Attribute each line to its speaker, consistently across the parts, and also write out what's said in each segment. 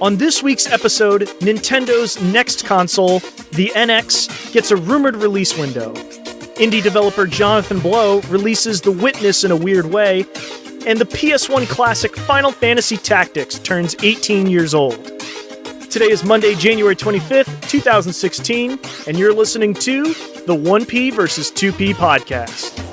Speaker 1: On this week's episode, Nintendo's next console, the NX, gets a rumored release window. Indie developer Jonathan Blow releases The Witness in a weird way, and the PS1 classic Final Fantasy Tactics turns 18 years old. Today is Monday, January 25th, 2016, and you're listening to the 1P vs. 2P podcast.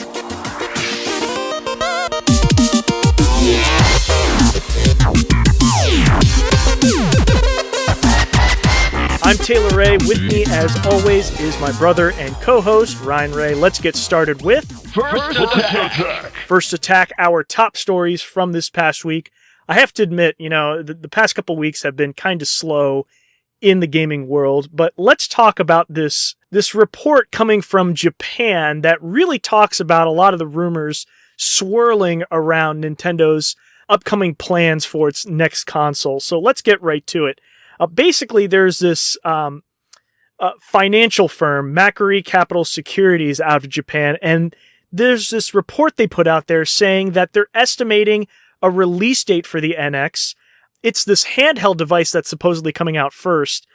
Speaker 1: I'm Taylor Ray. With me, as always, is my brother and co-host, Ryan Ray. Let's get started with
Speaker 2: First Attack.
Speaker 1: First Attack, our top stories from this past week. I have to admit, the past couple weeks have been kind of slow in the gaming world, but let's talk about this report coming from Japan that really talks about a lot of the rumors swirling around Nintendo's upcoming plans for its next console. So let's get right to it. Basically, there's this financial firm, Macquarie Capital Securities, out of Japan, and there's this report they put out there saying that they're estimating a release date for the NX. It's this handheld device that's supposedly coming out first,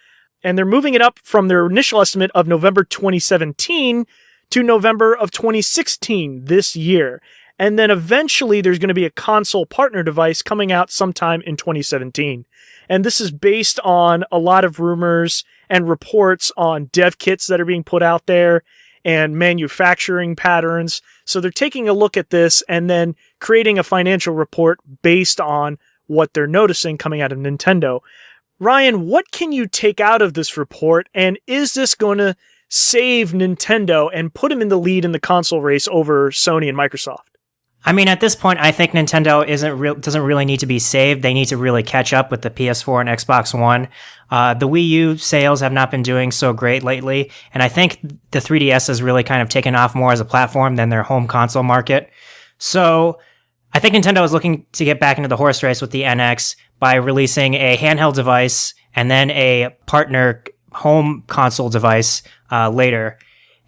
Speaker 1: and they're moving it up from their initial estimate of November 2017 to November of 2016 this year. And then eventually there's going to be a console partner device coming out sometime in 2017. And this is based on a lot of rumors and reports on dev kits that are being put out there and manufacturing patterns. So they're taking a look at this and then creating a financial report based on what they're noticing coming out of Nintendo. Ryan, what can you take out of this report? And is this going to save Nintendo and put them in the lead in the console race over Sony and Microsoft?
Speaker 3: I mean, at this point, I think Nintendo doesn't really need to be saved. They need to really catch up with the PS4 and Xbox One. The Wii U sales have not been doing so great lately, and I think the 3DS has really kind of taken off more as a platform than their home console market. So I think Nintendo is looking to get back into the horse race with the NX by releasing a handheld device and then a partner home console device later.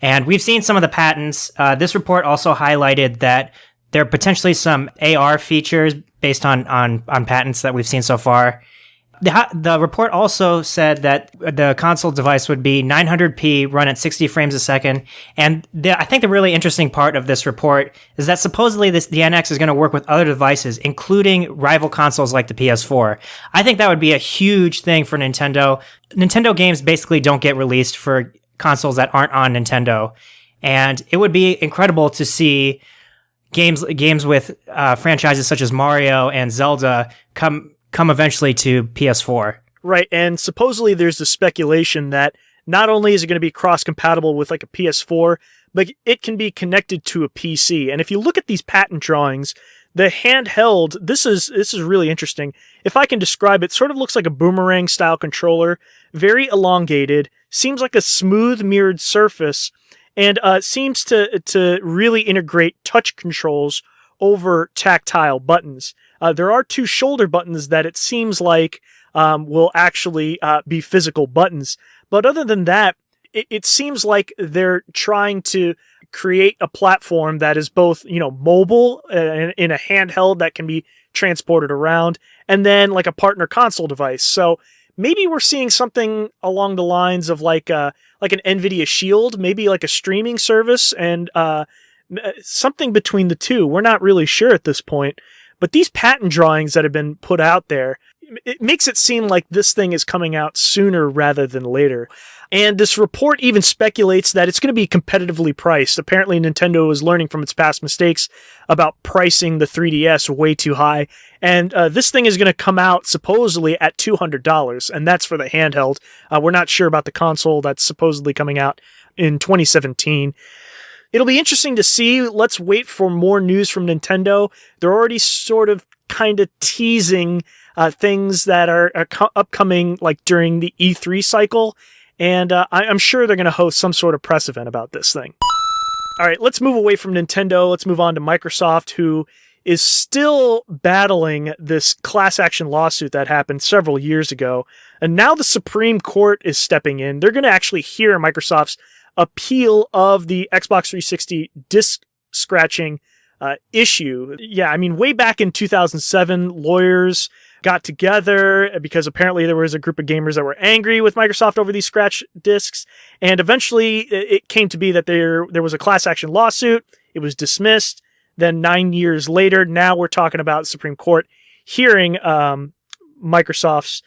Speaker 3: And we've seen some of the patents. This report also highlighted that there are potentially some AR features based on patents that we've seen so far. The report also said that the console device would be 900p, run at 60 frames a second. And I think the really interesting part of this report is that supposedly the NX is going to work with other devices, including rival consoles like the PS4. I think that would be a huge thing for Nintendo. Nintendo games basically don't get released for consoles that aren't on Nintendo. And it would be incredible to see games with franchises such as Mario and Zelda come eventually to PS4.
Speaker 1: Right, and supposedly there's the speculation that not only is it going to be cross-compatible with like a PS4, but it can be connected to a PC. And if you look at these patent drawings, the handheld, this is really interesting. If I can describe it, sort of looks like a boomerang-style controller, very elongated, seems like a smooth mirrored surface, and seems to really integrate touch controls over tactile buttons. There are two shoulder buttons that it seems like will actually be physical buttons. But other than that, it seems like they're trying to create a platform that is both, mobile in a handheld that can be transported around, and then like a partner console device. So maybe we're seeing something along the lines of like an NVIDIA Shield, maybe like a streaming service, and something between the two. We're not really sure at this point. But these patent drawings that have been put out there, it makes it seem like this thing is coming out sooner rather than later. And this report even speculates that it's going to be competitively priced. Apparently, Nintendo is learning from its past mistakes about pricing the 3DS way too high. And this thing is going to come out supposedly at $200, and that's for the handheld. We're not sure about the console that's supposedly coming out in 2017. It'll be interesting to see. Let's wait for more news from Nintendo. They're already sort of kind of teasing things that are upcoming like during the E3 cycle. And I'm sure they're going to host some sort of press event about this thing. All right, let's move away from Nintendo. Let's move on to Microsoft, who is still battling this class action lawsuit that happened several years ago. And now the Supreme Court is stepping in. They're going to actually hear Microsoft's appeal of the Xbox 360 disc scratching issue. Yeah, I mean, way back in 2007, lawyers got together because apparently there was a group of gamers that were angry with Microsoft over these scratch discs. And eventually it came to be that there was a class action lawsuit. It was dismissed. Then 9 years later, now we're talking about the Supreme Court hearing Microsoft's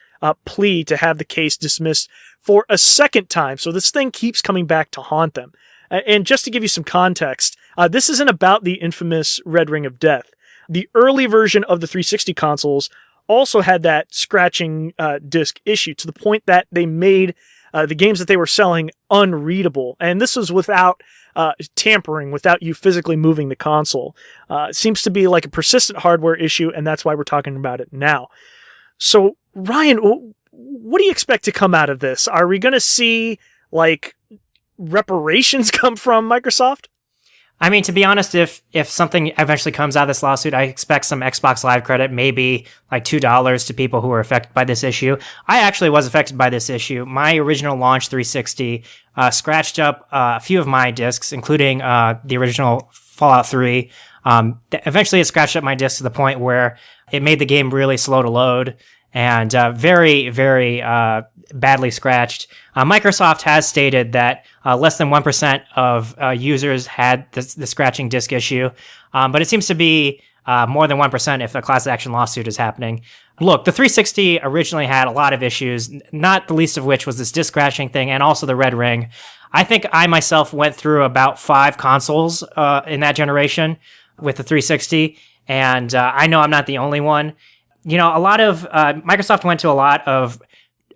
Speaker 1: plea to have the case dismissed for a second time. So this thing keeps coming back to haunt them. And just to give you some context, this isn't about the infamous Red Ring of Death. The early version of the 360 consoles also had that scratching disc issue to the point that they made the games that they were selling unreadable. And this was without tampering, without you physically moving the console. It seems to be like a persistent hardware issue, and that's why we're talking about it now. So, Ryan, what do you expect to come out of this? Are we going to see, like, reparations come from Microsoft?
Speaker 3: I mean, to be honest, if something eventually comes out of this lawsuit, I expect some Xbox Live credit, maybe like $2 to people who were affected by this issue. I actually was affected by this issue. My original launch 360 scratched up a few of my discs, including the original Fallout 3. Eventually, it scratched up my discs to the point where it made the game really slow to load and very, very badly scratched. Microsoft has stated that less than 1% of users had the scratching disk issue, but it seems to be more than 1% if a class action lawsuit is happening. Look, the 360 originally had a lot of issues, not the least of which was this disk crashing thing and also the red ring. I think I myself went through about 5 consoles in that generation with the 360, and I know I'm not the only one. You know, a lot of Microsoft went to a lot of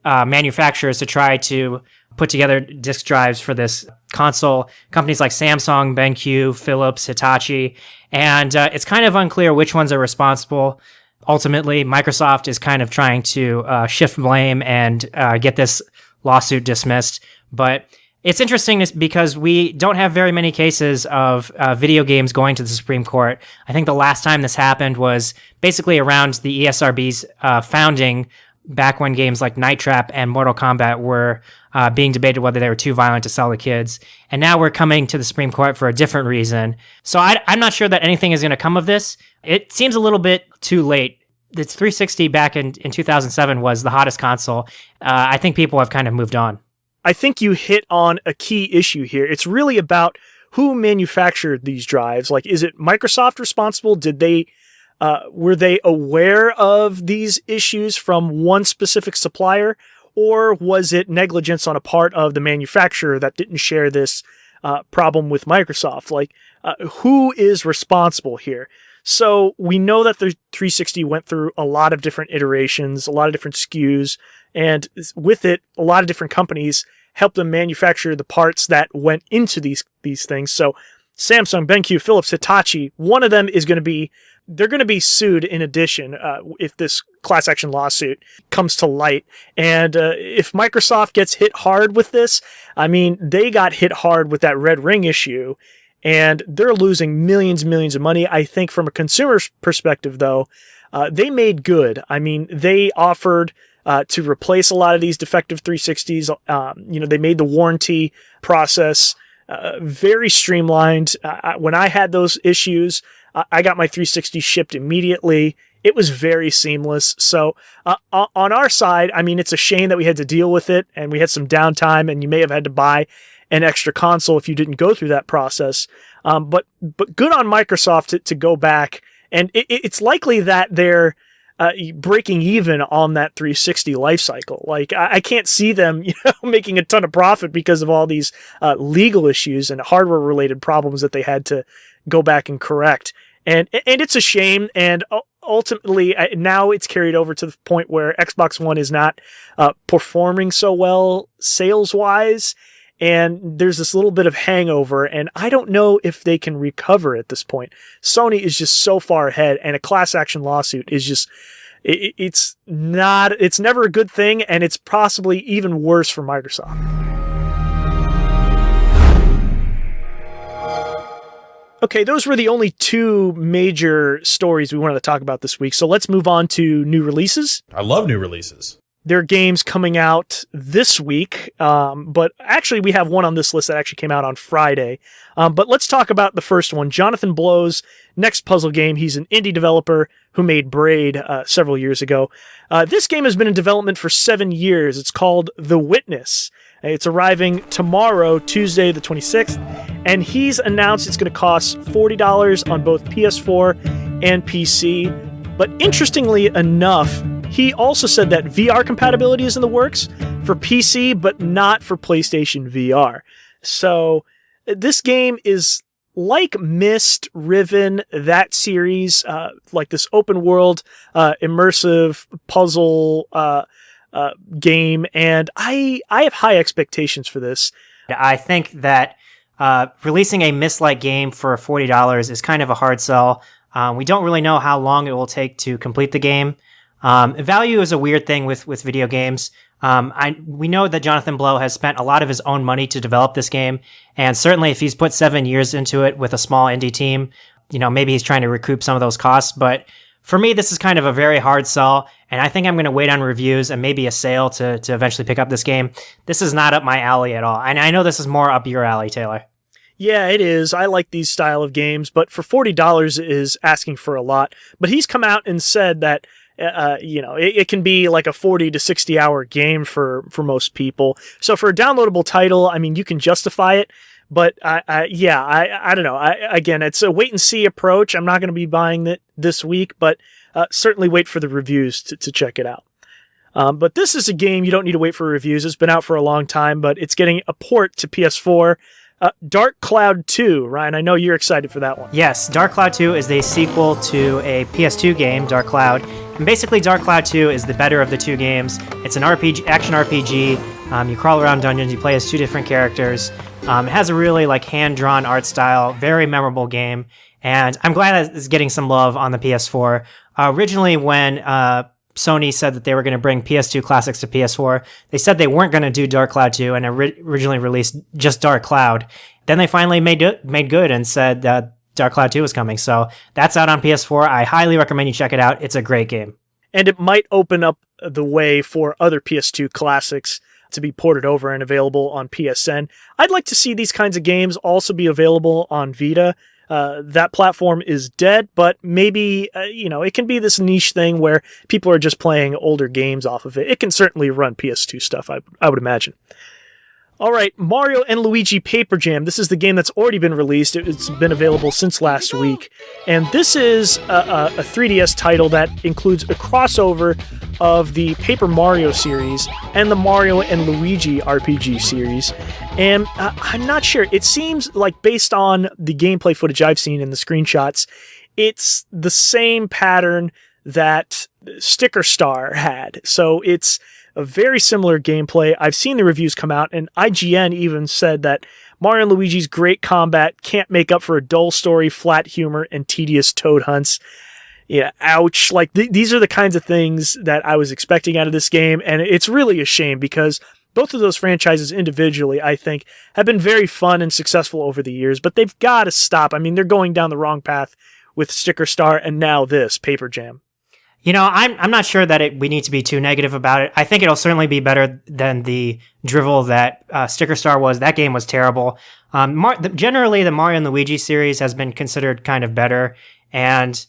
Speaker 3: manufacturers to try to put together disk drives for this console. Companies like Samsung, BenQ, Philips, Hitachi, and it's kind of unclear which ones are responsible. Ultimately, Microsoft is kind of trying to shift blame and get this lawsuit dismissed. But it's interesting because we don't have very many cases of video games going to the Supreme Court. I think the last time this happened was basically around the ESRB's founding, back when games like Night Trap and Mortal Kombat were being debated whether they were too violent to sell to kids. And now we're coming to the Supreme Court for a different reason. So I'm not sure that anything is going to come of this. It seems a little bit too late. The 360 back in 2007 was the hottest console. I think people have kind of moved on.
Speaker 1: I think you hit on a key issue here. It's really about who manufactured these drives. Like, is it Microsoft responsible? Were they aware of these issues from one specific supplier, or was it negligence on a part of the manufacturer that didn't share this problem with Microsoft? Like, who is responsible here? So we know that the 360 went through a lot of different iterations, a lot of different SKUs, and with it, a lot of different companies helped them manufacture the parts that went into these things. So Samsung, BenQ, Philips, Hitachi, one of them is going to be, they're going to be sued in addition if this class action lawsuit comes to light. And if Microsoft gets hit hard with this, I mean, they got hit hard with that red ring issue, and they're losing millions and millions of money. I think from a consumer's perspective, though, they made good. I mean, they offered to replace a lot of these defective 360s. They made the warranty process very streamlined. When I had those issues, I got my 360 shipped immediately. It was very seamless. So on our side, I mean, it's a shame that we had to deal with it and we had some downtime, and you may have had to buy an extra console if you didn't go through that process. But good on Microsoft to go back, and it's likely that they're breaking even on that 360 life cycle. Like, I can't see them, making a ton of profit because of all these legal issues and hardware related problems that they had to go back and correct. And it's a shame. And ultimately, now it's carried over to the point where Xbox One is not performing so well sales wise. And there's this little bit of hangover, and I don't know if they can recover at this point. Sony is just so far ahead, and a class action lawsuit is just, it's never a good thing, and it's possibly even worse for Microsoft. Okay, those were the only 2 major stories we wanted to talk about this week, so let's move on to new releases.
Speaker 2: I love new releases.
Speaker 1: their games coming out this week, but actually we have one on this list that actually came out on Friday. But let's talk about the first one, Jonathan Blow's next puzzle game. He's an indie developer who made Braid several years ago. This game has been in development for 7 years. It's called The Witness. It's arriving tomorrow, Tuesday the 26th, and he's announced it's going to cost $40 on both PS4 and PC. But interestingly enough, he also said that VR compatibility is in the works for PC, but not for PlayStation VR. So this game is like Myst, Riven, that series, like this open world, immersive puzzle game, and I have high expectations for this.
Speaker 3: I think that releasing a Myst-like game for $40 is kind of a hard sell. We don't really know how long it will take to complete the game. Value is a weird thing with video games. We know that Jonathan Blow has spent a lot of his own money to develop this game, and certainly if he's put 7 years into it with a small indie team, maybe he's trying to recoup some of those costs. But for me, this is kind of a very hard sell, and I think I'm going to wait on reviews and maybe a sale to eventually pick up this game. This is not up my alley at all, and I know this is more up your alley, Taylor.
Speaker 1: Yeah, it is. I like these style of games, but for $40 is asking for a lot. But he's come out and said that it can be like a 40 to 60 hour game for most people. So for a downloadable title, I mean, you can justify it, but I don't know. Again, it's a wait and see approach. I'm not going to be buying it this week, but certainly wait for the reviews to check it out. But this is a game you don't need to wait for reviews. It's been out for a long time, but it's getting a port to PS4. Dark Cloud 2, Ryan, I know you're excited for that one.
Speaker 3: Yes, Dark Cloud 2 is the sequel to a PS2 game, Dark Cloud. And basically, Dark Cloud 2 is the better of the two games. It's an action RPG. You crawl around dungeons, you play as two different characters. It has a really hand-drawn art style, very memorable game. And I'm glad it's getting some love on the PS4. Originally, when Sony said that they were going to bring PS2 classics to PS4, they said they weren't going to do Dark Cloud 2 and originally released just Dark Cloud. Then they finally made good and said that Dark Cloud 2 was coming. So that's out on PS4. I highly recommend you check it out. It's a great game.
Speaker 1: And it might open up the way for other PS2 classics to be ported over and available on PSN. I'd like to see these kinds of games also be available on Vita. That platform is dead, but maybe, it can be this niche thing where people are just playing older games off of it. It can certainly run PS2 stuff, I would imagine. All right, Mario and Luigi Paper Jam. This is the game that's already been released. It's been available since last week. And this is a 3DS title that includes a crossover of the Paper Mario series and the Mario and Luigi RPG series. And I'm not sure. It seems like based on the gameplay footage I've seen in the screenshots, it's the same pattern that Sticker Star had. So it's a very similar gameplay. I've seen the reviews come out, and IGN even said that Mario and Luigi's great combat can't make up for a dull story, flat humor, and tedious toad hunts. Yeah, ouch. These are the kinds of things that I was expecting out of this game, and it's really a shame because both of those franchises individually, I think, have been very fun and successful over the years, but they've got to stop. I mean, they're going down the wrong path with Sticker Star and now this, Paper Jam.
Speaker 3: I'm not sure that we need to be too negative about it. I think it'll certainly be better than the drivel that Sticker Star was. That game was terrible. Generally, the Mario and Luigi series has been considered kind of better, and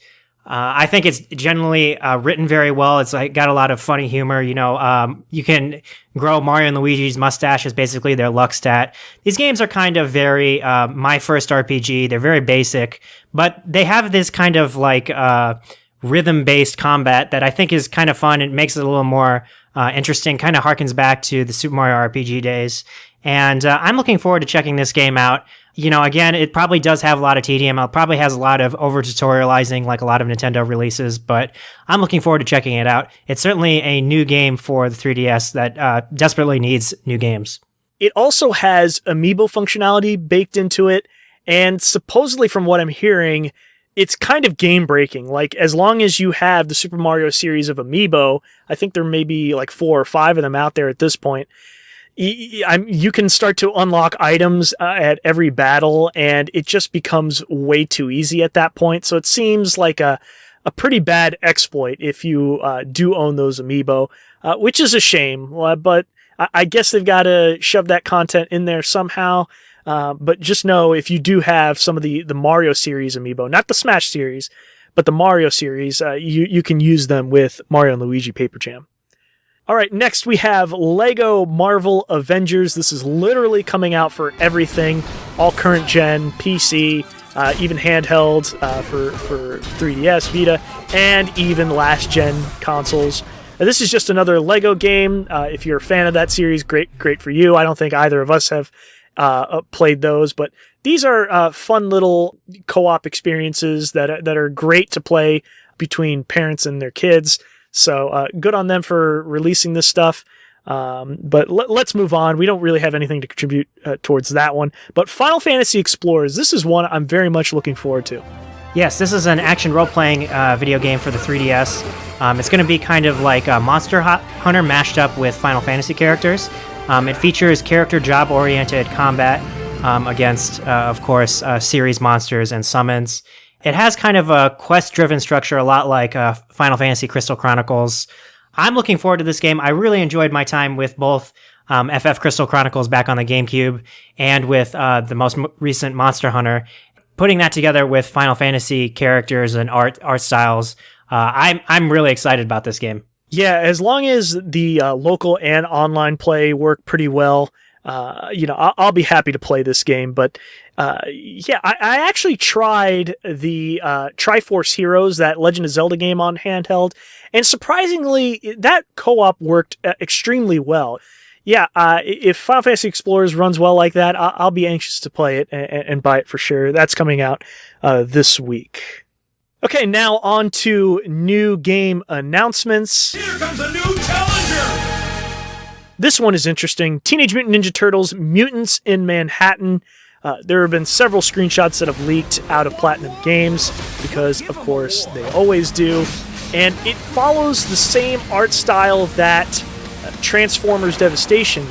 Speaker 3: I think it's generally written very well. It's got a lot of funny humor. You can grow Mario and Luigi's mustache as basically their luck stat. These games are kind of very my first RPG. They're very basic, but they have this kind of rhythm-based combat that I think is kind of fun. It makes it a little more interesting, kind of harkens back to the Super Mario RPG days. And I'm looking forward to checking this game out. Again, it probably does have a lot of tedium. It probably has a lot of over-tutorializing like a lot of Nintendo releases, but I'm looking forward to checking it out. It's certainly a new game for the 3DS that desperately needs new games.
Speaker 1: It also has amiibo functionality baked into it, and supposedly from what I'm hearing, it's kind of game breaking. As long as you have the Super Mario series of amiibo, I think there may be 4 or 5 of them out there at this point. You can start to unlock items at every battle, and it just becomes way too easy at that point. So it seems like a pretty bad exploit if you do own those amiibo. which is a shame. But I guess they've got to shove that content in there somehow. But just know if you do have some of the Mario series amiibo, not the Smash series, but the Mario series, you can use them with Mario and Luigi Paper Jam. All right, next we have Lego Marvel Avengers. This is literally coming out for everything, all current gen, PC, even handheld for 3DS, Vita, and even last gen consoles. This is just another Lego game. If you're a fan of that series, great for you. I don't think either of us have played those, but these are fun little co-op experiences that are great to play between parents and their kids. So good on them for releasing this stuff. But let's move on. We don't really have anything to contribute towards that one. But Final Fantasy Explorers, this is one I'm very much looking forward to.
Speaker 3: Yes, this is an action role-playing video game for the 3DS. It's going to be kind of like Monster Hunter mashed up with Final Fantasy characters. It features character job-oriented combat against, of course, series monsters and summons. It has kind of a quest-driven structure, a lot like Final Fantasy Crystal Chronicles. I'm looking forward to this game. I really enjoyed my time with both FF Crystal Chronicles back on the GameCube and with the most recent Monster Hunter. Putting that together with Final Fantasy characters and art styles, I'm really excited about this game.
Speaker 1: Yeah, as long as the local and online play work pretty well, I'll be happy to play this game. But I actually tried the Triforce Heroes, that Legend of Zelda game on handheld, and surprisingly, that co-op worked extremely well. Yeah, if Final Fantasy Explorers runs well like that, I'll be anxious to play it and buy it for sure. That's coming out this week. Okay, now on to new game announcements.
Speaker 2: Here comes a new challenger!
Speaker 1: This one is interesting. Teenage Mutant Ninja Turtles Mutants in Manhattan. There have been several screenshots that have leaked out of Platinum Games because, of course, they always do. And it follows the same art style that Transformers Devastation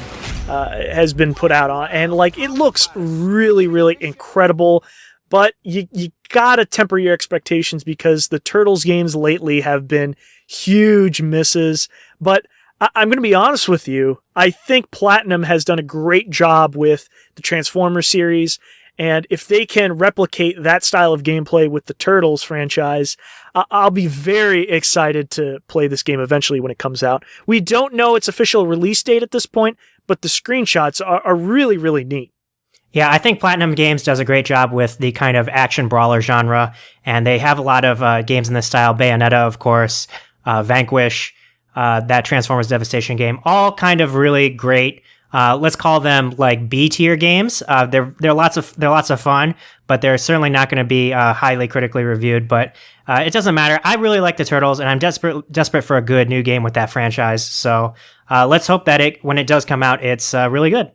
Speaker 1: has been put out on. And, it looks really, really incredible. But you gotta temper your expectations because the Turtles games lately have been huge misses. But I'm going to be honest with you. I think Platinum has done a great job with the Transformers series. And if they can replicate that style of gameplay with the Turtles franchise, I'll be very excited to play this game eventually when it comes out. We don't know its official release date at this point, but the screenshots are really, really neat.
Speaker 3: Yeah, I think Platinum Games does a great job with the kind of action brawler genre, and they have a lot of games in this style. Bayonetta, of course, Vanquish, that Transformers Devastation game, all kind of really great. Let's call them like B-tier games. They're lots of fun, but they're certainly not going to be highly critically reviewed. But it doesn't matter. I really like the Turtles, and I'm desperate for a good new game with that franchise. So let's hope that when it does come out, it's really good.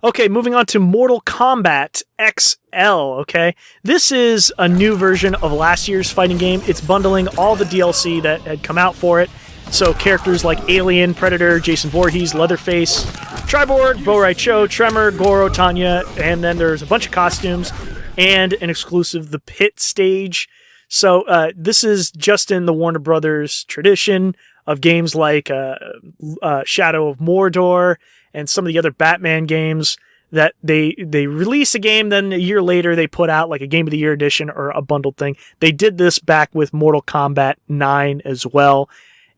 Speaker 1: Okay, moving on to Mortal Kombat XL, okay? This is a new version of last year's fighting game. It's bundling all the DLC that had come out for it. So characters like Alien, Predator, Jason Voorhees, Leatherface, Triborg, Bo' Rai Cho, Tremor, Goro, Tanya, and then there's a bunch of costumes and an exclusive The Pit stage. So this is just in the Warner Brothers tradition of games like Shadow of Mordor and some of the other Batman games that they release a game, then a year later they put out like a Game of the Year edition or a bundled thing. They did this back with Mortal Kombat 9 as well.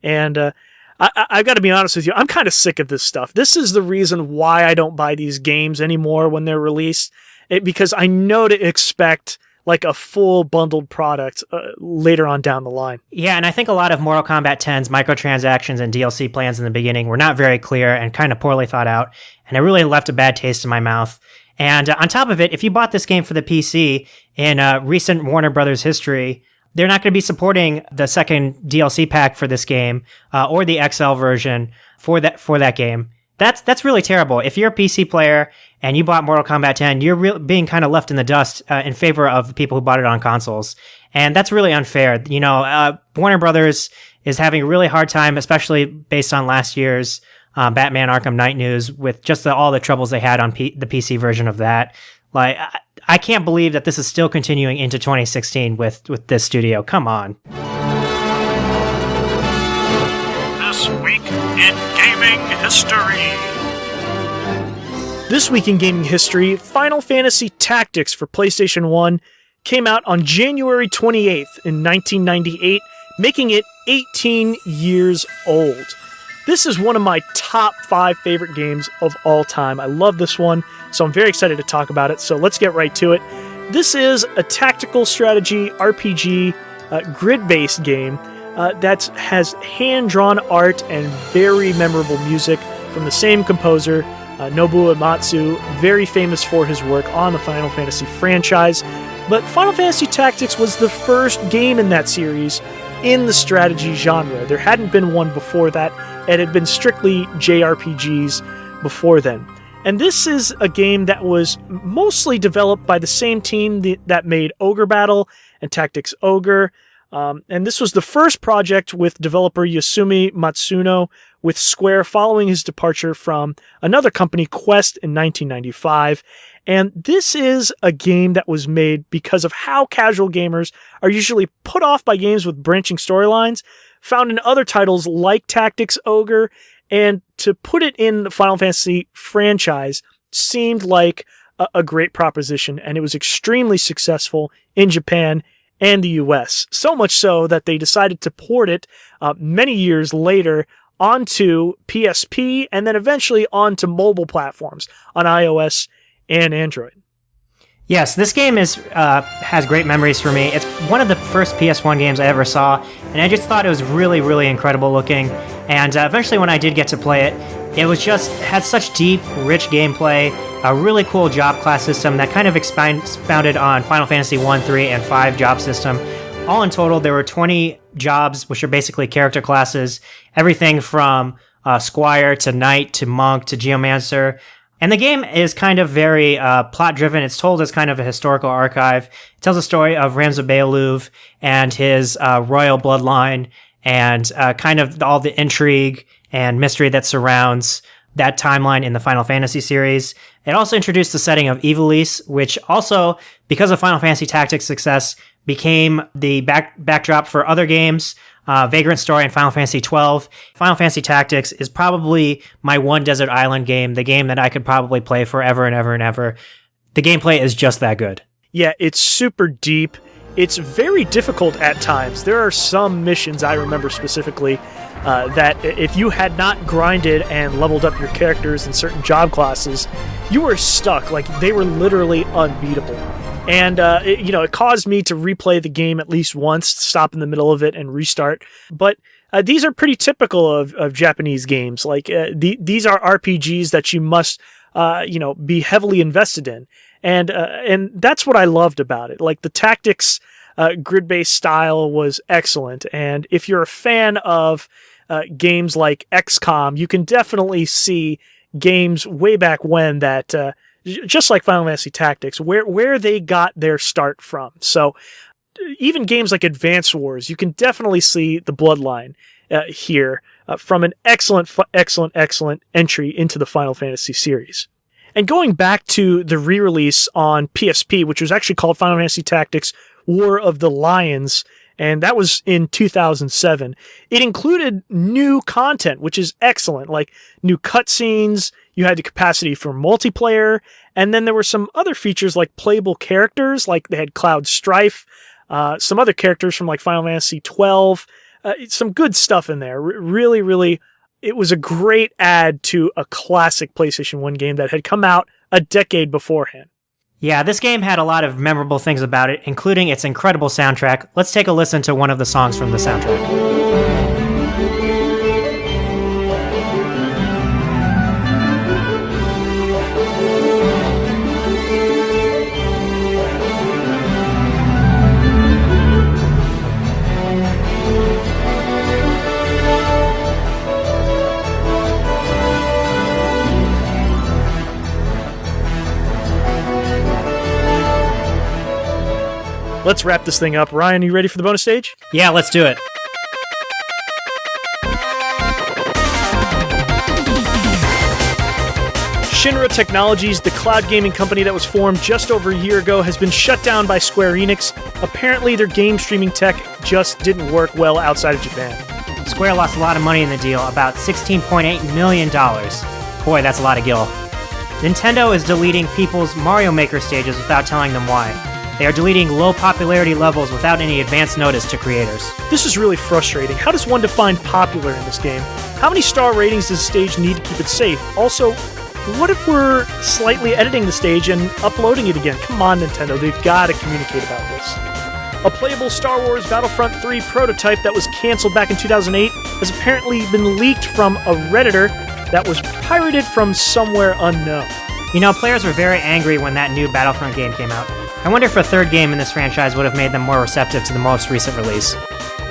Speaker 1: And I've got to be honest with you, I'm kind of sick of this stuff. This is the reason why I don't buy these games anymore when they're released, because I know to expect like a full bundled product later on down the line.
Speaker 3: Yeah, and I think a lot of Mortal Kombat 10's microtransactions and DLC plans in the beginning were not very clear and kind of poorly thought out, and it really left a bad taste in my mouth. And on top of it, if you bought this game for the PC in recent Warner Brothers history, they're not going to be supporting the second DLC pack for this game or the XL version for that game. That's really terrible. If you're a PC player and you bought Mortal Kombat 10, you're being kind of left in the dust in favor of the people who bought it on consoles. And that's really unfair. You know, Warner Brothers is having a really hard time, especially based on last year's Batman Arkham Knight news with just all the troubles they had on the PC version of that. Like, I can't believe that this is still continuing into 2016 with this studio. Come on.
Speaker 2: This week in
Speaker 1: Gaming History. This week in gaming history, Final Fantasy Tactics for PlayStation 1 came out on January 28th in 1998, making it 18 years old. This is one of my top 5 favorite games of all time. I love this one, so I'm very excited to talk about it, so let's get right to it. This is a tactical strategy RPG grid-based game that has hand-drawn art and very memorable music from the same composer, Nobuo Uematsu, very famous for his work on the Final Fantasy franchise. But Final Fantasy Tactics was the first game in that series in the strategy genre. There hadn't been one before that. It had been strictly JRPGs before then. And this is a game that was mostly developed by the same team that made Ogre Battle and Tactics Ogre. And this was the first project with developer Yasumi Matsuno with Square following his departure from another company, Quest, in 1995. And this is a game that was made because of how casual gamers are usually put off by games with branching storylines, found in other titles like Tactics Ogre, and to put it in the Final Fantasy franchise seemed like a great proposition, and it was extremely successful in Japan and the US. So much so that they decided to port it many years later onto PSP and then eventually onto mobile platforms on iOS and Android.
Speaker 3: Yes, this game has great memories for me. It's one of the first PS1 games I ever saw, and I just thought it was really, really incredible looking. And eventually when I did get to play it, it was had such deep, rich gameplay, a really cool job class system that kind of expounded on Final Fantasy 1, 3, and 5 job system. All in total, there were 20 jobs, which are basically character classes, everything from Squire to Knight to Monk to Geomancer. And the game is kind of very plot-driven. It's told as kind of a historical archive. It tells the story of Ramza Beoluv and his royal bloodline and kind of all the intrigue and mystery that surrounds that timeline in the Final Fantasy series. It also introduced the setting of Ivalice, which also, because of Final Fantasy Tactics' success, became the backdrop for other games, Vagrant Story and Final Fantasy XII. Final Fantasy Tactics is probably my one desert island game, the game that I could probably play forever and ever and ever. The gameplay is just that good.
Speaker 1: Yeah, it's super deep. It's very difficult at times. There are some missions I remember specifically that if you had not grinded and leveled up your characters in certain job classes, you were stuck. Like, they were literally unbeatable. And, it caused me to replay the game at least once, stop in the middle of it and restart. But these are pretty typical of Japanese games. Like, these are RPGs that you must, be heavily invested in. And that's what I loved about it. Like, the tactics grid-based style was excellent. And if you're a fan of games like XCOM, you can definitely see games way back when that... just like Final Fantasy Tactics, where they got their start from. So even games like Advance Wars, you can definitely see the bloodline here from an excellent entry into the Final Fantasy series. And going back to the re-release on PSP, which was actually called Final Fantasy Tactics War of the Lions, and that was in 2007. It included new content, which is excellent, like new cutscenes. You had the capacity for multiplayer, and then there were some other features like playable characters, like they had Cloud Strife, some other characters from like Final Fantasy 12, some good stuff in there. Really, really, it was a great add to a classic PlayStation 1 game that had come out a decade beforehand.
Speaker 3: Yeah, this game had a lot of memorable things about it, including its incredible soundtrack. Let's take a listen to one of the songs from the soundtrack.
Speaker 1: Let's wrap this thing up. Ryan, are you ready for the bonus stage?
Speaker 3: Yeah, let's do it.
Speaker 1: Shinra Technologies, the cloud gaming company that was formed just over a year ago, has been shut down by Square Enix. Apparently, their game streaming tech just didn't work well outside of Japan.
Speaker 3: Square lost a lot of money in the deal, about $16.8 million. Boy, that's a lot of gil. Nintendo is deleting people's Mario Maker stages without telling them why. They are deleting low popularity levels without any advance notice to creators.
Speaker 1: This is really frustrating. How does one define popular in this game? How many star ratings does a stage need to keep it safe? Also, what if we're slightly editing the stage and uploading it again? Come on, Nintendo, they've got to communicate about this. A playable Star Wars Battlefront 3 prototype that was cancelled back in 2008 has apparently been leaked from a Redditor that was pirated from somewhere unknown.
Speaker 3: You know, players were very angry when that new Battlefront game came out. I wonder if a third game in this franchise would have made them more receptive to the most recent release.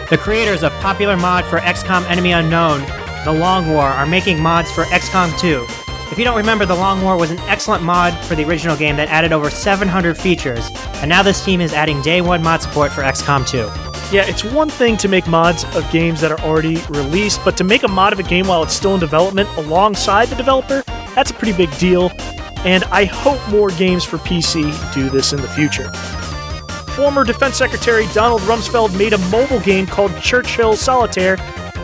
Speaker 3: The creators of popular mod for XCOM Enemy Unknown, The Long War, are making mods for XCOM 2. If you don't remember, The Long War was an excellent mod for the original game that added over 700 features, and now this team is adding day one mod support for XCOM 2.
Speaker 1: Yeah, it's one thing to make mods of games that are already released, but to make a mod of a game while it's still in development alongside the developer, that's a pretty big deal, and I hope more games for PC do this in the future. Former Defense Secretary Donald Rumsfeld made a mobile game called Churchill Solitaire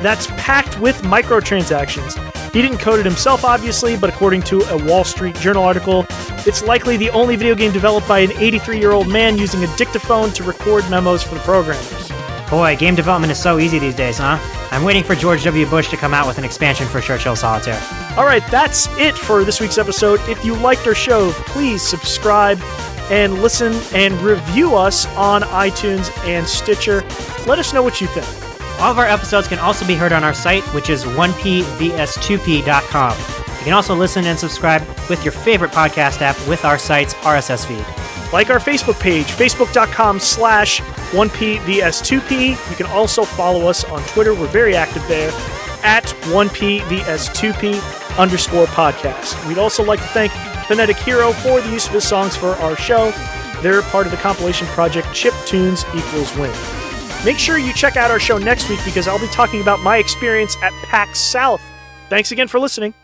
Speaker 1: that's packed with microtransactions. He didn't code it himself, obviously, but according to a Wall Street Journal article, it's likely the only video game developed by an 83-year-old man using a dictaphone to record memos for the programmers.
Speaker 3: Boy, game development is so easy these days, huh? I'm waiting for George W. Bush to come out with an expansion for Churchill Solitaire.
Speaker 1: Alright, that's it for this week's episode. If you liked our show, please subscribe and listen and review us on iTunes and Stitcher. Let us know what you think.
Speaker 3: All of our episodes can also be heard on our site, which is 1pvs2p.com. You can also listen and subscribe with your favorite podcast app with our site's RSS feed.
Speaker 1: Like our Facebook page, facebook.com/1pvs2p. You can also follow us on Twitter. We're very active there, at 1pvs2p_podcast. We'd also like to thank Phonetic Hero for the use of his songs for our show. They're part of the compilation project Chiptunes Equals Win. Make sure you check out our show next week because I'll be talking about my experience at PAX South. Thanks again for listening.